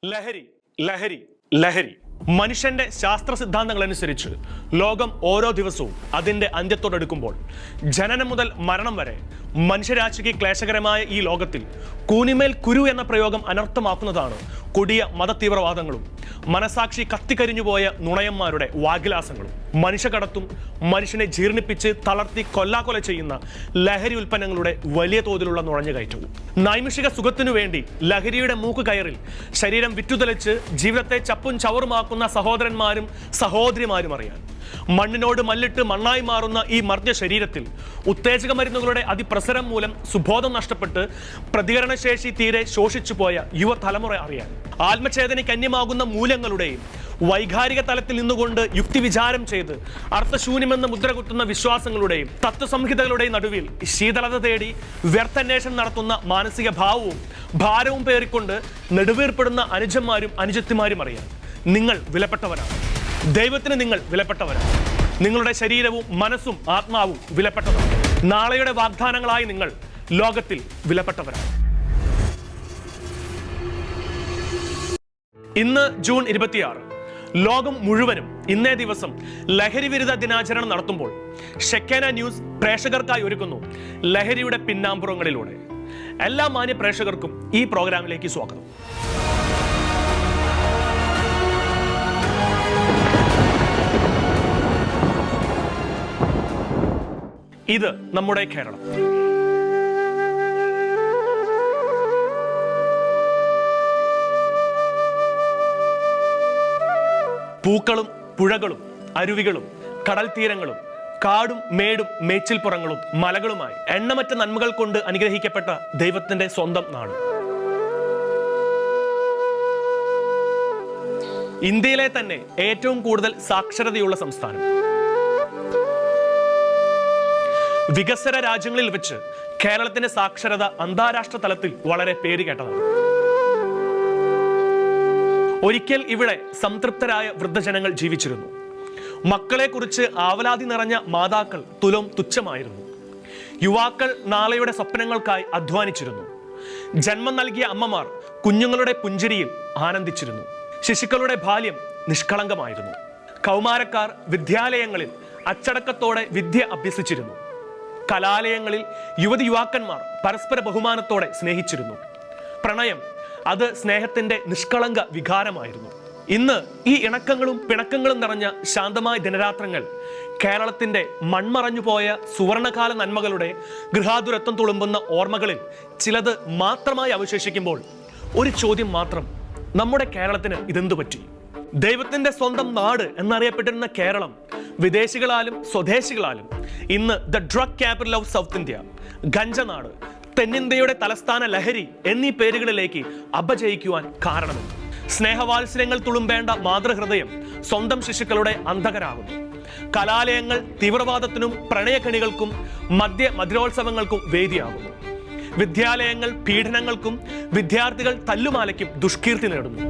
ലഹരി ലഹരി ലഹരി മനുഷ്യന്റെ ശാസ്ത്ര സിദ്ധാന്തങ്ങൾ അനുസരിച്ച് ലോകം ഓരോ ദിവസവും അതിന്റെ അന്ത്യത്തോടടുക്കുമ്പോൾ ജനനം മുതൽ മരണം വരെ മനുഷ്യരാശിക്ക് ക്ലേശകരമായ ഈ ലോകത്തിൽ കൂനിമേൽ കുരു എന്ന പ്രയോഗം അനർത്ഥമാക്കുന്നതാണ് കൊടിയ മതതീവ്രവാദങ്ങളും മനസാക്ഷി കത്തിക്കരിഞ്ഞുപോയ നുണയന്മാരുടെ വാഗ്വിലാസങ്ങളും. മനുഷ്യകടത്തും മനുഷ്യനെ ജീർണിപ്പിച്ച് തളർത്തി കൊല്ലാക്കൊല ചെയ്യുന്ന ലഹരി ഉൽപ്പന്നങ്ങളുടെ വലിയ തോതിലുള്ള നുഴഞ്ഞുകയറ്റവും. നൈമിഷിക സുഖത്തിനു വേണ്ടി ലഹരിയുടെ മൂക്ക് കയറിൽ ശരീരം വിറ്റുതലച്ച് ജീവിതത്തെ ചപ്പും ചവറുമാക്കുന്ന സഹോദരന്മാരും സഹോദരിമാരും അറിയാൻ. മണ്ണിനോട് മല്ലിട്ട് മണ്ണായി മാറുന്ന ഈ മർദ്ദ ശരീരത്തിൽ ഉത്തേജക മരുന്നുകളുടെ അതിപ്രസരം മൂലം സുബോധം നഷ്ടപ്പെട്ട് പ്രതികരണശേഷി തീരെ ശോഷിച്ചു പോയ യുവതലമുറ അറിയാൻ. ആത്മചേതനയ്ക്ക് അന്യമാകുന്ന മൂല്യങ്ങളുടെയും വൈകാരിക തലത്തിൽ നിന്നുകൊണ്ട് യുക്തിവിചാരം ചെയ്ത് അർത്ഥശൂന്യമെന്ന് മുദ്രകുത്തുന്ന വിശ്വാസങ്ങളുടെയും തത്വസംഹിതകളുടെയും നടുവിൽ ശീതളത തേടി വ്യർത്ഥന്വേഷണം നടത്തുന്ന മാനസിക ഭാരവും പേറിക്കൊണ്ട് നെടുവീർപ്പെടുന്ന അനുജന്മാരും അനുജത്തിമാരും അറിയാൻ. നിങ്ങൾ വിലപ്പെട്ടവരാണ്. ദൈവത്തിന് നിങ്ങൾ വിലപ്പെട്ടവരാണ്. നിങ്ങളുടെ ശരീരവും മനസ്സും ആത്മാവും വിലപ്പെട്ടതാണ്. നാളെയുടെ വാഗ്ദാനങ്ങളായി നിങ്ങൾ ലോകത്തിൽ വിലപ്പെട്ടവരാണ്. ഇന്ന് ജൂൺ 26. ലോകം മുഴുവനും ഇന്നേ ദിവസം ലഹരി വിരുദ്ധ ദിനാചരണം നടത്തുമ്പോൾ ഷെക്കേന ന്യൂസ് പ്രേക്ഷകർക്കായി ഒരുക്കുന്നു ലഹരിയുടെ പിന്നാമ്പുറങ്ങളിലൂടെ. എല്ലാ മാന്യ പ്രേക്ഷകർക്കും ഈ പ്രോഗ്രാമിലേക്ക് സ്വാഗതം. ഇത് നമ്മുടെ കേരളം. പൂക്കളും പുഴകളും അരുവികളും കടൽ തീരങ്ങളും കാടും മേടും മേച്ചിൽപ്പുറങ്ങളും മലകളുമായി എണ്ണമറ്റ നന്മകൾ കൊണ്ട് അനുഗ്രഹിക്കപ്പെട്ട ദൈവത്തിന്റെ സ്വന്തം നാട്. ഇന്ത്യയിലെ തന്നെ ഏറ്റവും കൂടുതൽ സാക്ഷരതയുള്ള സംസ്ഥാനം. വികസ്വര രാജ്യങ്ങളിൽ വെച്ച് കേരളത്തിന്റെ സാക്ഷരത അന്താരാഷ്ട്ര തലത്തിൽ വളരെ പേരുകേട്ടതാണ്. ഒരിക്കൽ ഇവിടെ സംതൃപ്തരായ വൃദ്ധജനങ്ങൾ ജീവിച്ചിരുന്നു. മക്കളെ കുറിച്ച് ആവലാതി നിറഞ്ഞ മാതാക്കൾ തുച്ഛമായിരുന്നു. യുവാക്കൾ നാളെയുടെ സ്വപ്നങ്ങൾക്കായി അധ്വാനിച്ചിരുന്നു. ജന്മം നൽകിയ അമ്മമാർ കുഞ്ഞുങ്ങളുടെ പുഞ്ചിരിയിൽ ആനന്ദിച്ചിരുന്നു. ശിശുക്കളുടെ ബാല്യം നിഷ്കളങ്കമായിരുന്നു. കൗമാരക്കാർ വിദ്യാലയങ്ങളിൽ അച്ചടക്കത്തോടെ വിദ്യ അഭ്യസിച്ചിരുന്നു. കലാലയങ്ങളിൽ യുവാക്കന്മാർ പരസ്പര ബഹുമാനത്തോടെ സ്നേഹിച്ചിരുന്നു. പ്രണയം അത് സ്നേഹത്തിന്റെ നിഷ്കളങ്ക വികാരമായിരുന്നു. ഇന്ന് ഈ ഇണക്കങ്ങളും പിണക്കങ്ങളും നിറഞ്ഞ ശാന്തമായ ദിനരാത്രങ്ങൾ കേരളത്തിന്റെ മൺമറഞ്ഞു പോയ സുവർണകാല നന്മകളുടെ ഗൃഹാതുരത്വം തുളുമ്പുന്ന ഓർമ്മകളിൽ ചിലത് മാത്രമായി അവശേഷിക്കുമ്പോൾ ഒരു ചോദ്യം മാത്രം: നമ്മുടെ കേരളത്തിന് ഇതെന്തു പറ്റി? ദൈവത്തിന്റെ സ്വന്തം നാട് എന്നറിയപ്പെട്ടിരുന്ന കേരളം വിദേശികളാലും സ്വദേശികളാലും ഇന്ന് the drug capital of south India, ഗഞ്ചനാട്, തെന്നിന്ത്യയുടെ തലസ്ഥാന ലഹരി എന്നീ പേരുകളിലേക്ക് അപജയിക്കുവാൻ കാരണമെന്ന്. സ്നേഹവാത്സല്യങ്ങൾ തുളുമ്പേണ്ട മാതൃഹൃദയം സ്വന്തം ശിശുക്കളുടെ അന്ധകരാകുന്നു. കലാലയങ്ങൾ തീവ്രവാദത്തിനും പ്രണയക്കണികൾക്കും മധുരോത്സവങ്ങൾക്കും വേദിയാകുന്നു. വിദ്യാലയങ്ങൾ പീഡനങ്ങൾക്കും വിദ്യാർത്ഥികൾ തല്ലുമാലയ്ക്കും ദുഷ്കീർത്തി നേടുന്നു.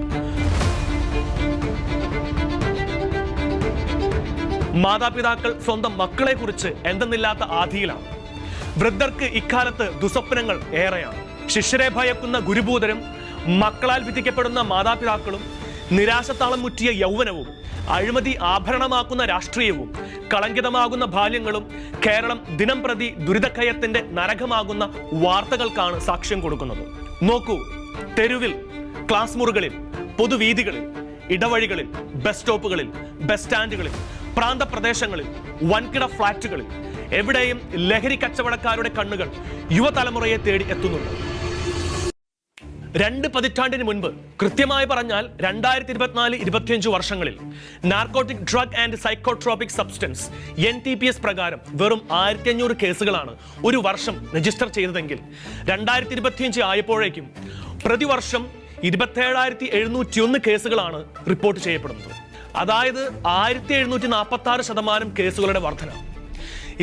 മാതാപിതാക്കൾ സ്വന്തം മക്കളെ കുറിച്ച് എന്തെന്നില്ലാത്ത ആധിയിലാണ്. വൃദ്ധർക്ക് ഇക്കാലത്ത് ദുസ്വപ്നങ്ങൾ ഏറെയാണ്. ശിഷ്യരെ ഭയക്കുന്ന ഗുരുഭൂതരും മക്കളാൽ വിധിക്കപ്പെടുന്ന മാതാപിതാക്കളും നിരാശത്താളം മുറ്റിയ യൗവനവും അഴിമതി ആഭരണമാക്കുന്ന രാഷ്ട്രീയവും കളങ്കിതമാകുന്ന ബാല്യങ്ങളും കേരളം ദിനം പ്രതി ദുരിതക്കയത്തിന്റെ നരകമാകുന്ന വാർത്തകൾക്കാണ് സാക്ഷ്യം കൊടുക്കുന്നത്. നോക്കൂ, തെരുവിൽ, ക്ലാസ് മുറികളിൽ, പൊതുവീഥികളിൽ, ഇടവഴികളിൽ, ബസ് സ്റ്റോപ്പുകളിൽ, ബസ് സ്റ്റാൻഡുകളിൽ, പ്രാന്തപ്രദേശങ്ങളിൽ, വൻകിട ഫ്ളാറ്റുകളിൽ എവിടെയും ലഹരി കച്ചവടക്കാരുടെ കണ്ണുകൾ യുവതലമുറയെ തേടി എത്തുന്നുണ്ട്. 2 പതിറ്റാണ്ടിന് മുൻപ്, കൃത്യമായി പറഞ്ഞാൽ 2024-25 വർഷങ്ങളിൽ narcotic drug and psychotropic substance NTPS പ്രകാരം വെറും 1500 കേസുകളാണ് ഒരു വർഷം രജിസ്റ്റർ ചെയ്തതെങ്കിൽ 2025 ആയപ്പോഴേക്കും പ്രതിവർഷം 27,701 കേസുകളാണ് റിപ്പോർട്ട് ചെയ്യപ്പെടുന്നത്. അതായത് 1746% കേസുകളുടെ വർധന.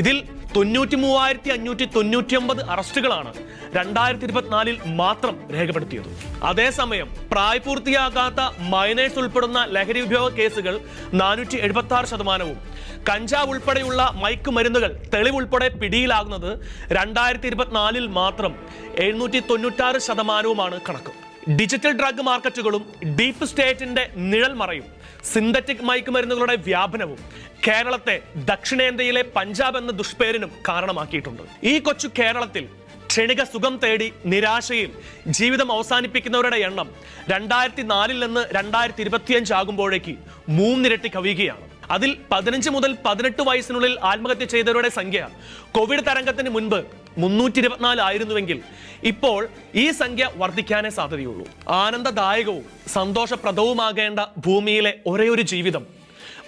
ഇതിൽ 93,599 അറസ്റ്റുകളാണ് 2024 മാത്രം രേഖപ്പെടുത്തിയത്. അതേസമയം പ്രായപൂർത്തിയാകാത്ത മൈനേഴ്സ് ഉൾപ്പെടുന്ന ലഹരി ഉപയോഗ കേസുകൾ 476%, കഞ്ചാവ് ഉൾപ്പെടെയുള്ള മയക്കുമരുന്നുകൾ തെളിവുൾപ്പെടെ പിടിയിലാകുന്നത് 2024 മാത്രം 796%മാണ് കണക്ക്. ഡിജിറ്റൽ ഡ്രഗ് മാർക്കറ്റുകളും ഡീപ്പ് സ്റ്റേറ്റിന്റെ നിഴൽ മറയും സിന്തറ്റിക് മയക്കുമരുന്നുകളുടെ വ്യാപനവും കേരളത്തെ ദക്ഷിണേന്ത്യയിലെ പഞ്ചാബ് എന്ന ദുഷ്പേരിനും കാരണമാക്കിയിട്ടുണ്ട്. ഈ കൊച്ചു കേരളത്തിൽ ക്ഷണിക സുഖം തേടി നിരാശയിൽ ജീവിതം അവസാനിപ്പിക്കുന്നവരുടെ എണ്ണം 2004 നിന്ന് 2025 ആകുമ്പോഴേക്ക് 3 ഇരട്ടി കവിയുകയാണ്. അതിൽ 15 മുതൽ 18 വയസ്സിനുള്ളിൽ ആത്മഹത്യ ചെയ്തവരുടെ സംഖ്യ കോവിഡ് തരംഗത്തിന് മുൻപ് 324 ആയിരുന്നുവെങ്കിൽ ഇപ്പോൾ ഈ സംഖ്യ വർദ്ധിക്കാനേ സാധ്യതയുള്ളൂ. ആനന്ദദായകവും സന്തോഷപ്രദവുമാകേണ്ട ഭൂമിയിലെ ഒരേയൊരു ജീവിതം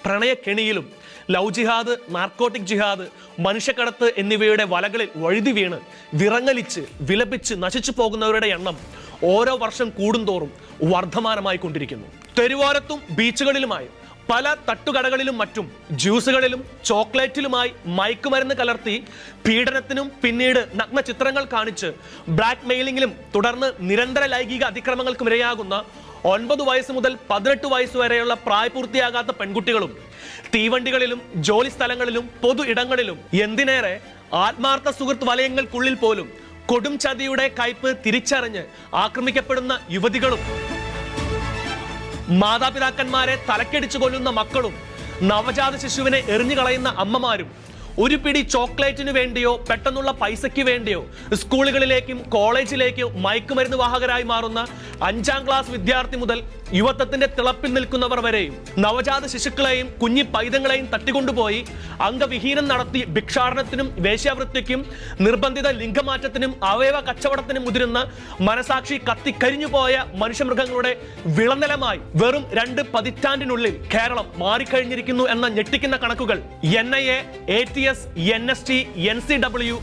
പ്രണയക്കെണിയിലും ലവ് ജിഹാദ്, നാർക്കോട്ടിക് ജിഹാദ്, മനുഷ്യക്കടത്ത് എന്നിവയുടെ വലകളിൽ വഴുതി വീണ് വിറങ്ങലിച്ച് വിലപിച്ച് നശിച്ചു പോകുന്നവരുടെ എണ്ണം ഓരോ വർഷം കൂടുന്തോറും വർദ്ധമാനമായി കൊണ്ടിരിക്കുന്നു. തെരുവോരത്തും ബീച്ചുകളിലുമായി പല തട്ടുകടകളിലും മറ്റും ജ്യൂസുകളിലും ചോക്ലേറ്റിലുമായി മയക്കുമരുന്ന് കലർത്തി പീഡനത്തിനും പിന്നീട് നഗ്ന ചിത്രങ്ങൾ കാണിച്ച് ബ്ലാക്ക് മെയിലിംഗിലും തുടർന്ന് നിരന്തര ലൈംഗിക അതിക്രമങ്ങൾക്കും ഇരയാകുന്ന 9 വയസ്സ് മുതൽ 18 വയസ്സ് വരെയുള്ള പ്രായപൂർത്തിയാകാത്ത പെൺകുട്ടികളും തീവണ്ടികളിലും ജോലി സ്ഥലങ്ങളിലും പൊതു ഇടങ്ങളിലും എന്തിനേറെ ആത്മാർത്ഥ സുഹൃത്ത് വലയങ്ങൾക്കുള്ളിൽ പോലും കൊടും ചതിയുടെ കയ്പ് തിരിച്ചറിഞ്ഞ് ആക്രമിക്കപ്പെടുന്ന യുവതികളും മാതാപിതാക്കന്മാരെ തലക്കടിച്ചു കൊല്ലുന്ന മക്കളും നവജാത ശിശുവിനെ എറിഞ്ഞു കളയുന്ന അമ്മമാരും ഒരു പിടി ചോക്ലേറ്റിന് വേണ്ടിയോ പെട്ടെന്നുള്ള പൈസയ്ക്ക് വേണ്ടിയോ സ്കൂളുകളിലേക്കും കോളേജിലേക്കും മയക്കുമരുന്ന് വാഹകരായി മാറുന്ന 5ാം ക്ലാസ് വിദ്യാർത്ഥി മുതൽ യുവത്വത്തിന്റെ തിളപ്പിൽ നിൽക്കുന്നവർ വരെയും നവജാത ശിശുക്കളെയും കുഞ്ഞി പൈതങ്ങളെയും തട്ടിക്കൊണ്ടുപോയി അംഗവിഹീനം നടത്തി ഭിക്ഷാടനത്തിനും വേശ്യാവൃത്തിക്കും നിർബന്ധിത ലിംഗമാറ്റത്തിനും അവയവ കച്ചവടത്തിനും മുതിരുന്ന മനസാക്ഷി കത്തിക്കരിഞ്ഞുപോയ മനുഷ്യമൃഗങ്ങളുടെ വിളനിലമായി വെറും 2 പതിറ്റാണ്ടിനുള്ളിൽ കേരളം മാറിക്കഴിഞ്ഞിരിക്കുന്നു എന്ന ഞെട്ടിക്കുന്ന കണക്കുകൾ NIA, ATS, NST, NCW,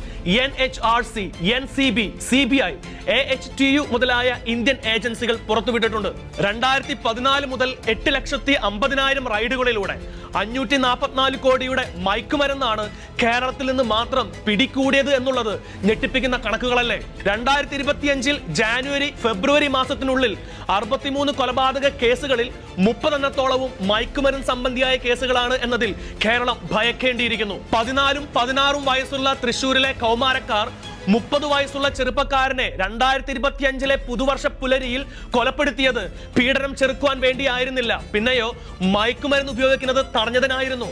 NHRC, NCB, CBI, AHTU മുതലായ ഇന്ത്യൻ ഏജൻസികൾ പുറത്തുവിട്ടിട്ടുണ്ട്. 2014 മുതൽ 8,50,000 റൈഡുകളിലൂടെ 544 കോടിയുടെ മയക്കുമരുന്നാണ് കേരളത്തിൽ നിന്ന് മാത്രം പിടികൂടിയത് എന്നുള്ളത് ഞെട്ടിപ്പിക്കുന്ന കണക്കുകളല്ലേ. 2025 ജാനുവരി ഫെബ്രുവരി മാസത്തിനുള്ളിൽ 63 കൊലപാതക കേസുകളിൽ 30 എണ്ണത്തോളവും മയക്കുമരുന്ന് സംബന്ധിയായ കേസുകളാണ് എന്നതിൽ കേരളം ഭയക്കേണ്ടിയിരിക്കുന്നു. 14ഉം 16ഉം വയസ്സുള്ള തൃശ്ശൂരിലെ കൗമാരക്കാർ 30 വയസ്സുള്ള ചെറുപ്പക്കാരനെ 2025 പുതുവർഷ പുലരിയിൽ കൊലപ്പെടുത്തിയത് പീഡനം ചെറുക്കുവാൻ വേണ്ടിയായിരുന്നില്ല, പിന്നെയോ മയക്കുമരുന്ന് ഉപയോഗിക്കുന്നത് തടഞ്ഞതിനായിരുന്നു.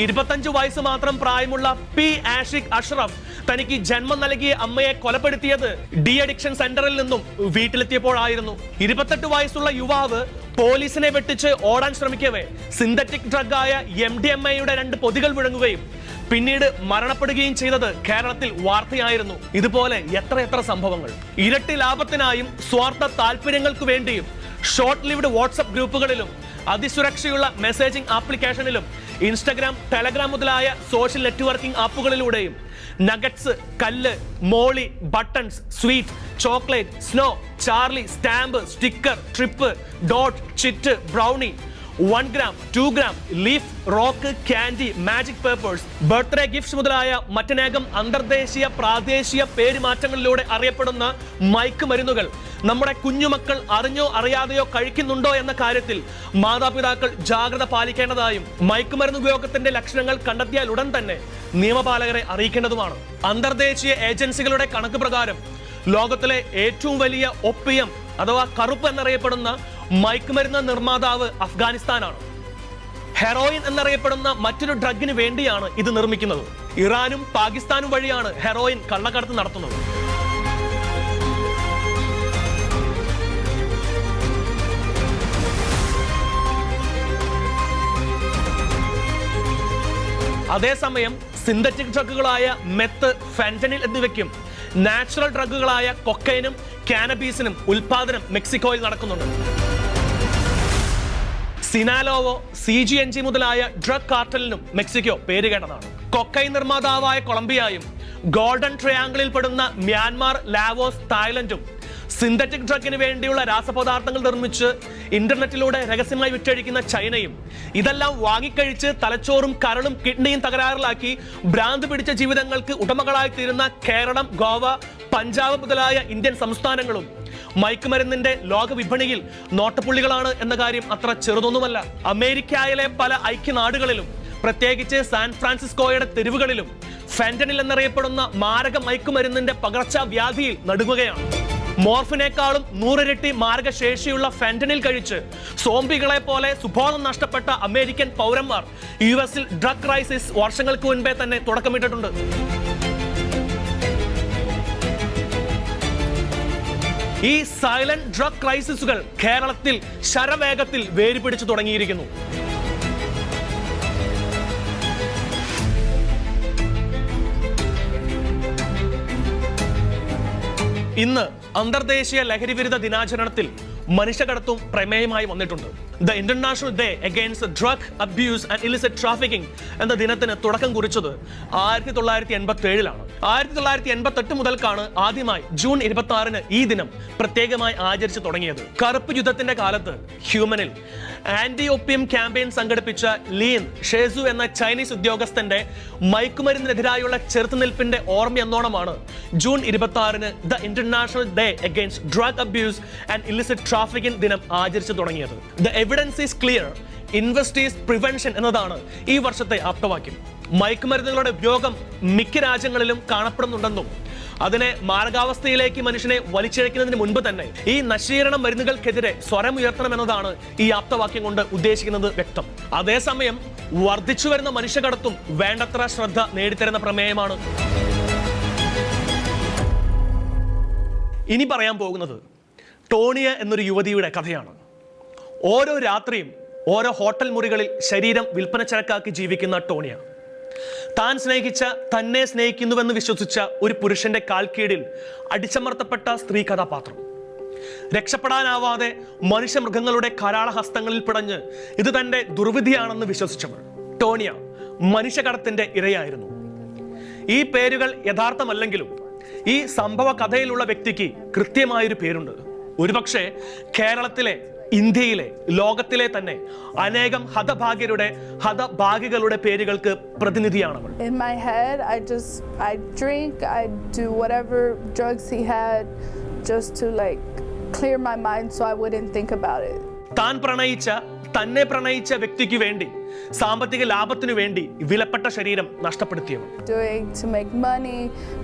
25 വയസ്സ് മാത്രം പ്രായമുള്ള പി ആഷിഖ് അഷ്റഫ് തനിക്ക് ജന്മം നൽകിയ അമ്മയെ കൊലപ്പെടുത്തിയത് ഡി അഡിക്ഷൻ സെന്ററിൽ നിന്നും വീട്ടിലെത്തിയപ്പോഴായിരുന്നു. 28 വയസ്സുള്ള യുവാവ് പോലീസിനെ വെട്ടിച്ച് ഓടാൻ ശ്രമിക്കവേ സിന്തറ്റിക് ഡ്രഗായ MDMAയുടെ 2 പൊതികൾ വിഴുങ്ങുകയും പിന്നീട് മരണപ്പെടുകയും ചെയ്തത് കേരളത്തിൽ വാർത്തയായിരുന്നു. ഇതുപോലെ എത്ര സംഭവങ്ങൾ. ഇരട്ടി ലാഭത്തിനായും സ്വാർത്ഥ താല്പര്യങ്ങൾക്ക് വേണ്ടിയും ഷോർട്ട് ലിവ്ഡ് വാട്സ്ആപ്പ് ഗ്രൂപ്പുകളിലും അതിസുരക്ഷയുള്ള മെസ്സേജിംഗ് ആപ്ലിക്കേഷനിലും ഇൻസ്റ്റഗ്രാം, ടെലഗ്രാം മുതലായ സോഷ്യൽ നെറ്റ്വർക്കിംഗ് ആപ്പുകളിലൂടെയും നഗറ്റ്സ്, കല്ല്, molly, buttons, sweet, chocolate, snow, Charlie, stamp, sticker, trip, dot, chit, brownie, 1 gram, 2 gram, leaf, rock, candy, magic papers, birthday gifts മുതലായ മറ്റനേകം അന്തർദേശീയ പ്രാദേശിക പേരുമാറ്റങ്ങളിലൂടെ അറിയപ്പെടുന്ന മയക്കുമരുന്നുകൾ നമ്മുടെ കുഞ്ഞുമക്കൾ അറിഞ്ഞോ അറിയാതെയോ കഴിക്കുന്നുണ്ടോ എന്ന കാര്യത്തിൽ മാതാപിതാക്കൾ ജാഗ്രത പാലിക്കേണ്ടതായും മയക്കുമരുന്ന് ഉപയോഗത്തിന്റെ ലക്ഷണങ്ങൾ കണ്ടെത്തിയാൽ ഉടൻ തന്നെ നിയമപാലകരെ അറിയിക്കേണ്ടതുമാണ്. അന്തർദേശീയ ഏജൻസികളുടെ കണക്ക് പ്രകാരം ലോകത്തിലെ ഏറ്റവും വലിയ ഒപ്പിയം അഥവാ കറുപ്പ് എന്നറിയപ്പെടുന്ന മയക്കുമരുന്ന് നിർമ്മാതാവ് അഫ്ഗാനിസ്ഥാനാണ്. ഹെറോയിൻ എന്നറിയപ്പെടുന്ന മറ്റൊരു ഡ്രഗിന് വേണ്ടിയാണ് ഇത് നിർമ്മിക്കുന്നത്. ഇറാനും പാകിസ്ഥാനും വഴിയാണ് ഹെറോയിൻ കള്ളക്കടത്ത് നടത്തുന്നത്. അതേസമയം സിന്തറ്റിക് ഡ്രഗുകളായ മെത്ത്, ഫെന്റനിൽ എന്നിവയ്ക്കും നാച്ചുറൽ ഡ്രഗുകളായ കൊക്കൈനും കാനബീസിനും ഉൽപാദനം മെക്സിക്കോയിൽ നടക്കുന്നുണ്ട്. സിനാലോവോ, CGNG മുതലായ ഡ്രഗ് കാർട്ടലിനും മെക്സിക്കോ പേരുകേട്ടതാണ്. കൊക്കൈൻ നിർമ്മാതാവായ കൊളംബിയയും ഗോൾഡൻ ട്രയാങ്കിളിൽ പെടുന്ന മ്യാൻമാർ, ലാവോസ്, തായ്ലൻഡും സിന്തറ്റിക് ഡ്രഗിന് വേണ്ടിയുള്ള രാസപദാർത്ഥങ്ങൾ നിർമ്മിച്ച് ഇന്റർനെറ്റിലൂടെ രഹസ്യമായി വിറ്റഴിക്കുന്ന ചൈനയും ഇതെല്ലാം വാങ്ങിക്കഴിച്ച് തലച്ചോറും കരളും കിഡ്നിയും തകരാറിലാക്കി ഭ്രാന്ത് പിടിച്ച ജീവിതങ്ങൾക്ക് ഉടമകളായി തീരുന്ന കേരളം, ഗോവ, പഞ്ചാബ് മുതലായ ഇന്ത്യൻ സംസ്ഥാനങ്ങളും മയക്കുമരുന്നിന്റെ ലോക വിപണിയിൽ നോട്ടപ്പുള്ളികളാണ് എന്ന കാര്യം അത്ര ചെറുതൊന്നുമല്ല. അമേരിക്കയിലെ പല ഐക്യനാടുകളിലും പ്രത്യേകിച്ച് സാൻ ഫ്രാൻസിസ്കോയുടെ തെരുവുകളിലും ഫെന്റനിൽ എന്നറിയപ്പെടുന്ന മാരക മയക്കുമരുന്നിന്റെ പകർച്ചവ്യാധിയിൽ നടുങ്ങുകയാണ്. മോർഫിനേക്കാളും 100 ഇരട്ടി മാരകശേഷിയുള്ള ഫെന്റനിൽ കഴിച്ച് സോംബികളെ പോലെ സുബോധം നഷ്ടപ്പെട്ട അമേരിക്കൻ പൗരന്മാർ യുഎസിൽ ഡ്രഗ് ക്രൈസിസ് വർഷങ്ങൾക്ക് മുൻപേ തന്നെ തുടക്കമിട്ടിട്ടുണ്ട്. ഈ സൈലന്റ് ഡ്രഗ് ക്രൈസിസുകൾ കേരളത്തിൽ ശരവേഗത്തിൽ വേരുപിടിച്ചു തുടങ്ങിയിരിക്കുന്നു. ഇന്ന് അന്തർദേശീയ ലഹരിവിരുദ്ധ ദിനാചരണത്തിൽ മനുഷ്യകടത്തും പ്രമേയമായി വന്നിട്ടുണ്ട്. The international day against drug abuse and illicit trafficking എന്ന ദിനത്തിന് തുടക്കം കുറിച്ചത് 1987-ലാണ്. 1988 മുതൽക്കാണ് ആദ്യമായി ജൂൺ 26-ന് ഈ ദിനം പ്രത്യേകമായി ആചരിച്ചു തുടങ്ങിയത്. കറുപ്പ് യുദ്ധത്തിന്റെ കാലത്ത് ഹ്യൂമനിൽ ആന്റി ഒപ്പിയം ക്യാമ്പയിൻ സംഘടിപ്പിച്ച ലീൻ ഷേസു എന്ന ചൈനീസ് ഉദ്യോഗസ്ഥന്റെ മയക്കുമരുന്നിനെതിരായുള്ള ചെറുത്തുനിൽപ്പിന്റെ ഓർമ്മയെന്നോണമാണ് ജൂൺ 26-ന് the international day against drug abuse and illicit trafficking ദിനം ആചരിച്ചു തുടങ്ങിയത്. The evidence is clear, invest is prevention എന്നതാണ് ഈ വർഷത്തെ ആപ്തവാക്യം. മയക്കുമരുന്നുകളുടെ ഉപയോഗം മിക്ക രാജ്യങ്ങളിലും കാണപ്പെടുന്നുണ്ടെന്നും അതിനെ മാരകാവസ്ഥയിലേക്ക് മനുഷ്യനെ വലിച്ചിഴക്കുന്നതിന് മുൻപ് തന്നെ ഈ നശീകരണ മരുന്നുകൾക്കെതിരെ സ്വരമുയർത്തണമെന്നതാണ് ഈ ആപ്തവാക്യം കൊണ്ട് ഉദ്ദേശിക്കുന്നത് വ്യക്തം. അതേസമയം വർദ്ധിച്ചു വരുന്ന മനുഷ്യകടത്തും വേണ്ടത്ര ശ്രദ്ധ നേടിത്തരുന്ന പ്രമേയമാണ്. ഇനി പറയാൻ പോകുന്നത് ടോണിയ എന്നൊരു യുവതിയുടെ കഥയാണ്. ഓരോ രാത്രിയും ഓരോ ഹോട്ടൽ മുറികളിൽ ശരീരം വിൽപ്പനച്ചരക്കാക്കി ജീവിക്കുന്ന ടോണിയ താൻ സ്നേഹിച്ച തന്നെ സ്നേഹിക്കുന്നുവെന്ന് വിശ്വസിച്ച ഒരു പുരുഷന്റെ കാൽക്കീഴിൽ അടിച്ചമർത്തപ്പെട്ട സ്ത്രീ കഥാപാത്രം. രക്ഷപ്പെടാനാവാതെ മനുഷ്യമൃഗങ്ങളുടെ കരാളഹസ്തങ്ങളിൽ പിടഞ്ഞ് ഇത് തന്റെ ദുർവിധിയാണെന്ന് വിശ്വസിച്ചവൾ ടോണിയ മനുഷ്യകടത്തിന്റെ ഇരയായിരുന്നു. ഈ പേരുകൾ യഥാർത്ഥമല്ലെങ്കിലും ഈ സംഭവ കഥയിലുള്ള വ്യക്തിക്ക് കൃത്യമായൊരു പേരുണ്ട്. ഒരുപക്ഷെ കേരളത്തിലെ, ഇന്ത്യയിലെ, ലോകത്തിലെ തന്നെ അനേകം ഹതഭാഗ്യകളുടെ പേരുകൾക്ക് പ്രതിനിധിയാണവൾ. In my head, I drink, I do whatever drugs he had just to like clear my mind so I wouldn't think about it. തന്നെ പ്രണയിച്ച വ്യക്തിക്ക് വേണ്ടി സാമ്പത്തിക ലാഭത്തിനു വേണ്ടി വിലപ്പെട്ട ശരീരം നഷ്ടപ്പെടുത്തിയവൻ. Doing to make money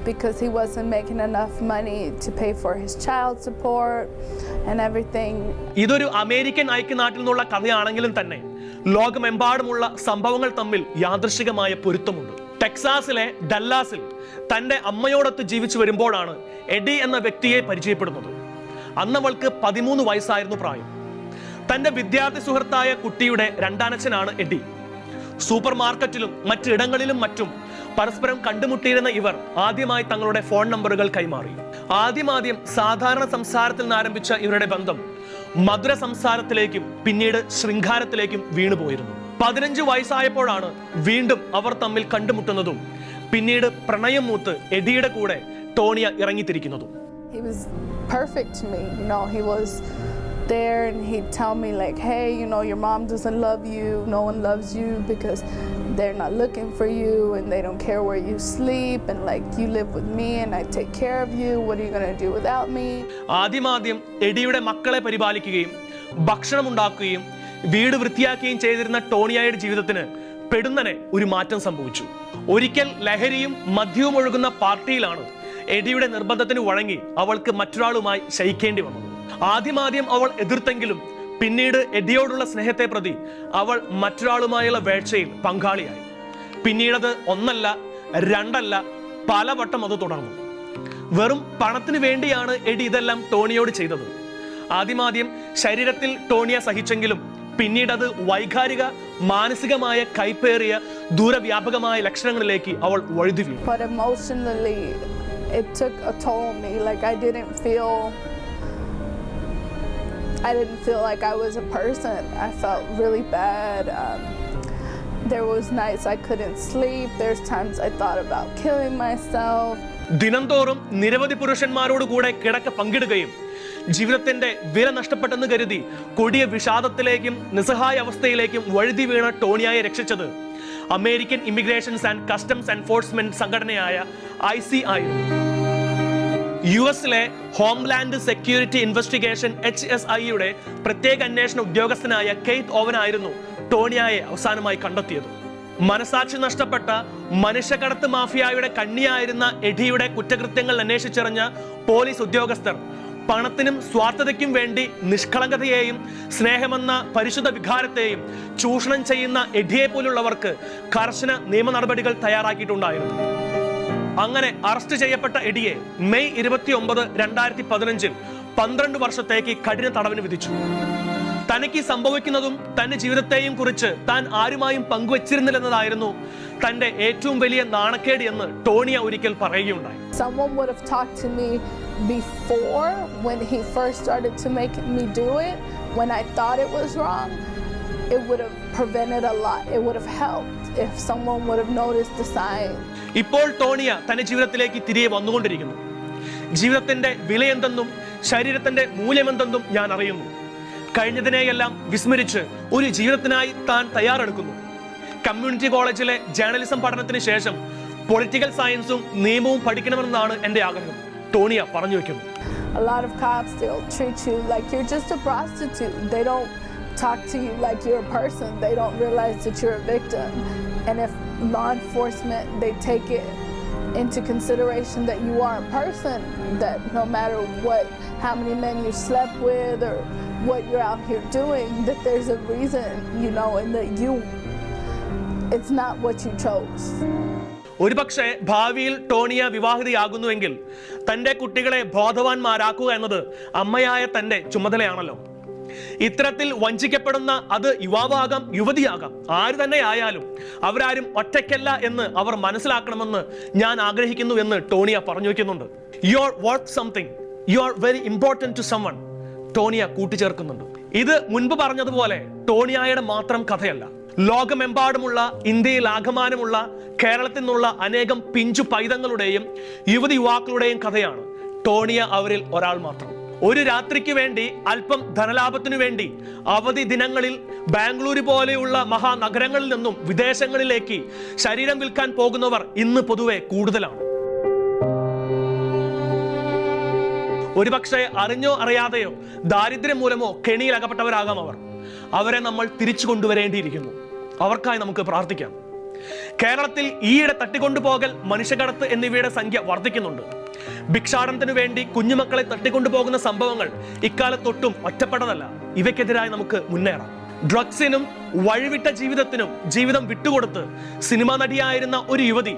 because he wasn't making enough money to pay for his child support and everything. ഇതൊരു American ഐക്യനാട്ടിൽ നിന്നുള്ള കഥയാണെങ്കിലും തന്നെ ലോകമെമ്പാടുമുള്ള സംഭവങ്ങൾ തമ്മിൽ യാദൃശ്ചികമായ പൊരുത്തമുണ്ട്. ടെക്സാസിലെ ഡല്ലാസിൽ തന്റെ അമ്മയോടൊത്ത് ജീവിച്ചു വരുമ്പോഴാണ് എഡി എന്ന വ്യക്തിയെ പരിചയപ്പെടുന്നത്. അന്നവൾക്ക് 13 വയസ്സായിരുന്നു പ്രായം. തന്റെ വിദ്യാർത്ഥി സുഹൃത്തായ കുട്ടിയുടെ രണ്ടാനച്ഛനാണ് എഡി. സൂപ്പർ മാർക്കറ്റിലും മറ്റിടങ്ങളിലും മറ്റും പരസ്പരം കണ്ടുമുട്ടിയിരുന്ന ഇവർ ആദ്യമായി തങ്ങളുടെ ഫോൺ നമ്പറുകൾ കൈമാറി. ആദ്യം സാധാരണ സംസാരത്തിൽ നിന്ന് ആരംഭിച്ച ഇവരുടെ ബന്ധം മധുര സംസാരത്തിലേക്കും പിന്നീട് ശൃംഗാരത്തിലേക്കും വീണുപോയിരുന്നു. 15 വയസ്സായപ്പോഴാണ് വീണ്ടും അവർ തമ്മിൽ കണ്ടുമുട്ടുന്നതും പിന്നീട് പ്രണയം മൂത്ത് എഡിയുടെ കൂടെ Tonia ഇറങ്ങിത്തിരിക്കുന്നതും. He was perfect to me, you know, he was there and he'd tell me like, hey, you know, your mom doesn't love you, no one loves you because they're not looking for you and they don't care where you sleep and like you live with me and I take care of you, what are you going to do without me? ആദ്യം എഡിയുടെ മക്കളെ പരിപാലിക്കുകയും ഭക്ഷണം ഉണ്ടാക്കുകയും വീട് വൃത്തിയാക്കുകയും ചെയ്തിരുന്ന ടോണിയയുടെ ജീവിതത്തിന് പെടുന്നനെ ഒരു മാറ്റം സംഭവിച്ചു. ഒരിക്കൽ ലഹരിയും മദ്യവും ഒഴുകുന്ന പാർട്ടിയിലാണ് എഡിയുടെ നിർബന്ധത്തിന് വഴങ്ങി അവൾക്ക് മറ്റൊരാളുമായി ശയിക്കേണ്ടി വന്നത്. ആദ്യം അവൾ എതിർത്തെങ്കിലും പിന്നീട് എഡിയോടുള്ള സ്നേഹത്തെ പ്രതി അവൾ മറ്റൊരാളുമായുള്ള വേഴ്ചയിൽ പങ്കാളിയായി. പിന്നീടത് ഒന്നല്ല രണ്ടല്ല പലവട്ടം അത് തുടർന്നു. വെറും പണത്തിന് വേണ്ടിയാണ് എഡി ഇതെല്ലാം ടോണിയോട് ചെയ്തത്. ആദ്യം ശരീരത്തിൽ ടോണിയ സഹിച്ചെങ്കിലും പിന്നീടത് വൈകാരിക മാനസികമായ കൈപ്പേറിയ ദൂരവ്യാപകമായ ലക്ഷണങ്ങളിലേക്ക് അവൾ വഴുതി വീണു. But emotionally it took a toll on me. Like I didn't feel like I was a person. I felt really bad. There was nights I couldn't sleep. There's times I thought about killing myself. ദിനംതോറും നിരവധി പുരുഷന്മാരോട് കൂടെ കിടക്ക പങ്കിടുകയും ജീവിതത്തിന്റെ വില നഷ്ടപ്പെട്ടെന്ന് കരുതി കൊടിയ വിഷാദത്തിലേക്കും നിസ്സഹായ അവസ്ഥയിലേക്കും വഴുതി വീണ ടോണിയയെ രക്ഷിച്ചത് American immigrations and customs enforcement സംഘടനയായ ICE ആയിരുന്നു. യുഎസിലെ ഹോംലാൻഡ് സെക്യൂരിറ്റി ഇൻവെസ്റ്റിഗേഷൻ HSIയുടെ പ്രത്യേക അന്വേഷണ ഉദ്യോഗസ്ഥനായ കെയ്ത്ത് ഓവൻ ആയിരുന്നു ടോണിയയെ അവസാനമായി കണ്ടെത്തിയത്. മനസാക്ഷി നഷ്ടപ്പെട്ട മനുഷ്യക്കടത്ത് മാഫിയായുടെ കണ്ണിയായിരുന്ന എഡിയുടെ കുറ്റകൃത്യങ്ങൾ അന്വേഷിച്ചറിഞ്ഞ പോലീസ് ഉദ്യോഗസ്ഥർ പണത്തിനും സ്വാർത്ഥതയ്ക്കും വേണ്ടി നിഷ്കളങ്കതയെയും സ്നേഹമെന്ന പരിശുദ്ധ വികാരത്തെയും ചൂഷണം ചെയ്യുന്ന എഡിയെ പോലുള്ളവർക്ക് കർശന നിയമ നടപടികൾ തയ്യാറാക്കിയിട്ടുണ്ടായിരുന്നു. അങ്ങനെ അറസ്റ്റ് ചെയ്യപ്പെട്ട എഡിയെ മെയ് 29, 2015 12 വർഷത്തേക്ക് കഠിന തടവിന് വിധിച്ചു. തനിക്ക് സംഭവിക്കുന്നതും തന്റെ ജീവിതത്തെയും കുറിച്ച് താൻ ആരുമായും പങ്കുവച്ചിരുന്നില്ലെന്നതായിരുന്നു തന്റെ ഏറ്റവും വലിയ നാണക്കേട് എന്ന് ടോണിയ ഒരിക്കൽ പറയുകയുണ്ടായി. Someone would have talked to me before when he first started to make me do it, when I thought it was wrong. It would have prevented a lot. It would have helped if someone would have noticed the sign. ഇപ്പോൾ ടോണിയ തന്റെ ജീവിതത്തിലേക്ക് തിരികെ വന്നുകൊണ്ടിരിക്കുന്നു. ജീവിതത്തിന്റെ വിലയെന്തെന്നും ശരീരത്തിന്റെ മൂല്യമെന്തെന്നും ഞാൻ അറിയുന്നു. കഴിഞ്ഞതിനെയെല്ലാം വിസ്മരിച്ച് ഒരു ജീവിതത്തിനായി താൻ തയ്യാറെടുക്കുന്നു. കമ്മ്യൂണിറ്റി കോളേജിലെ ജേർണലിസം പഠനത്തിന് ശേഷം പൊളിറ്റിക്കൽ സയൻസും നിയമവും പഠിക്കണമെന്നാണ് എൻ്റെ ആഗ്രഹം, ടോണിയ പറഞ്ഞു വെക്കുന്നു. A lot of cops, they'll treat you like you're just a prostitute. They don't talk to you like you're a person. They don't realize that you're a victim. And if law enforcement, they take it into consideration that you are a person, that no matter how many men you slept with or what you're out here doing, that there's a reason, and that it's not what you chose. ഒരുപക്ഷെ ഭാവിയിൽ ടോണിയ വിവാഹിതയാകുന്നുവെങ്കിൽ തൻ്റെ കുട്ടികളെ ബോധവാന്മാരാക്കുക എന്നത് അമ്മയായ തൻ്റെ ചുമതലയാണല്ലോ. ഇത്തരത്തിൽ വഞ്ചിക്കപ്പെടുന്ന അത് യുവാവാകാം യുവതിയാകാം ആര് തന്നെ ആയാലും അവരാരും ഒറ്റയ്ക്കല്ല എന്ന് അവർ മനസ്സിലാക്കണമെന്ന് ഞാൻ ആഗ്രഹിക്കുന്നു എന്ന് ടോണിയ പറഞ്ഞു വയ്ക്കുന്നുണ്ട്. You are worth something, you are very important to someone, Tonia കൂട്ടിച്ചേർക്കുന്നുണ്ട്. ഇത് മുൻപ് പറഞ്ഞതുപോലെ ടോണിയയുടെ മാത്രം കഥയല്ല. ലോകമെമ്പാടുമുള്ള ഇന്ത്യയിൽ ആകമാനമുള്ള കേരളത്തിൽ നിന്നുള്ള അനേകം പിഞ്ചു പൈതങ്ങളുടെയും യുവതി യുവാക്കളുടെയും കഥയാണ്. ടോണിയ അവരിൽ ഒരാൾ മാത്രം. ഒരു രാത്രിക്ക് വേണ്ടി അല്പം ധനലാഭത്തിനു വേണ്ടി അവധി ദിനങ്ങളിൽ ബാംഗ്ലൂരു പോലെയുള്ള മഹാനഗരങ്ങളിൽ നിന്നും വിദേശങ്ങളിലേക്ക് ശരീരം വിൽക്കാൻ പോകുന്നവർ ഇന്ന് പൊതുവെ കൂടുതലാണ്. ഒരുപക്ഷെ അറിഞ്ഞോ അറിയാതെയോ ദാരിദ്ര്യം മൂലമോ കെണിയിൽ അകപ്പെട്ടവരാകാം അവർ. അവരെ നമ്മൾ തിരിച്ചു കൊണ്ടുവരേണ്ടിയിരിക്കുന്നു. അവർക്കായി നമുക്ക് പ്രാർത്ഥിക്കാം. കേരളത്തിൽ ഈയിടെ തട്ടിക്കൊണ്ടുപോകൽ, മനുഷ്യക്കടത്ത് എന്നിവയുടെ സംഖ്യ വർദ്ധിക്കുന്നുണ്ട്. ഭിക്ഷാടനത്തിനു വേണ്ടി കുഞ്ഞുമക്കളെ തട്ടിക്കൊണ്ടുപോകുന്ന സംഭവങ്ങൾ ഇക്കാലത്തൊട്ടും ഒറ്റപ്പെട്ടതല്ല. ഇവയ്ക്കെതിരായി നമുക്ക് മുന്നേറാം. ഡ്രഗ്സിനും വഴിവിട്ട ജീവിതത്തിനും ജീവിതം വിട്ടുകൊടുത്ത് സിനിമാ നടിയായിരുന്ന ഒരു യുവതി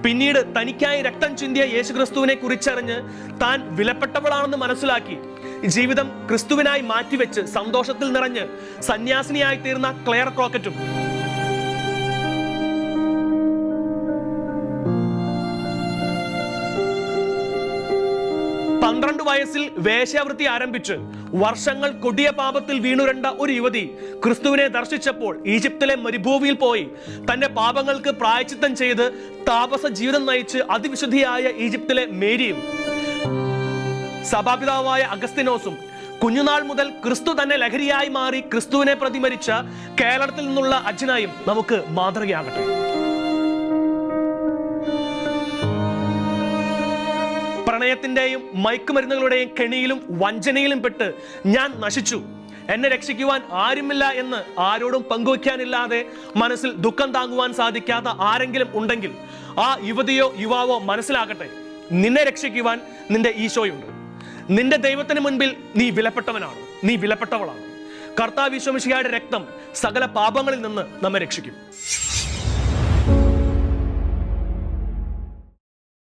പിന്നീട് തനിക്കായി രക്തം ചിന്തിയ യേശുക്രിസ്തുവിനെ കുറിച്ചറിഞ്ഞ് താൻ വിലപ്പെട്ടവളാണെന്ന് മനസ്സിലാക്കി ജീവിതം ക്രിസ്തുവിനായി മാറ്റിവെച്ച് സന്തോഷത്തിൽ നിറഞ്ഞ് സന്യാസിനിയായി തീർന്ന ക്ലെയർ ക്രോക്കറ്റും 12 വയസ്സിൽ വേശ്യാവൃത്തി ആരംഭിച്ച് വർഷങ്ങൾ കൊടിയ പാപത്തിൽ വീണുരണ്ട ഒരു യുവതി ക്രിസ്തുവിനെ ദർശിച്ചപ്പോൾ ഈജിപ്തിലെ മരുഭൂമിയിൽ പോയി തന്റെ പാപങ്ങൾക്ക് പ്രായശ്ചിത്തം ചെയ്ത് താപസ ജീവിതം നയിച്ച് അതിവിശുദ്ധിയായ ഈജിപ്തിലെ മേരിയും സഭാപിതാവായ അഗസ്തിനോസും കുഞ്ഞുനാൾ മുതൽ ക്രിസ്തു തന്നെ ലഹരിയായി മാറി ക്രിസ്തുവിനെ പ്രതിമരിച്ച കേരളത്തിൽ നിന്നുള്ള അജ്നായും നമുക്ക് മാതൃകയാകട്ടെ. പ്രണയത്തിന്റെയും മയക്കുമരുന്നുകളുടെയും കെണിയിലും വഞ്ചനയിലും പെട്ട് ഞാൻ നശിച്ചു, എന്നെ രക്ഷിക്കുവാൻ ആരുമില്ല എന്ന് ആരോടും പങ്കുവയ്ക്കാനില്ലാതെ മനസ്സിൽ ദുഃഖം താങ്ങുവാൻ സാധിക്കാത്ത ആരെങ്കിലും ഉണ്ടെങ്കിൽ ആ യുവതിയോ യുവാവോ മനസ്സിലാകട്ടെ, നിന്നെ രക്ഷിക്കുവാൻ നിന്റെ ഈശോയുണ്ട്. നിന്റെ ദൈവത്തിന് മുൻപിൽ നീ വിലപ്പെട്ടവനാണ്, നീ വിലപ്പെട്ടവളാണ്. കർത്താവ് ഈശോ മിശിഹായുടെ രക്തം സകല പാപങ്ങളിൽ നിന്ന് നമ്മെ രക്ഷിക്കും.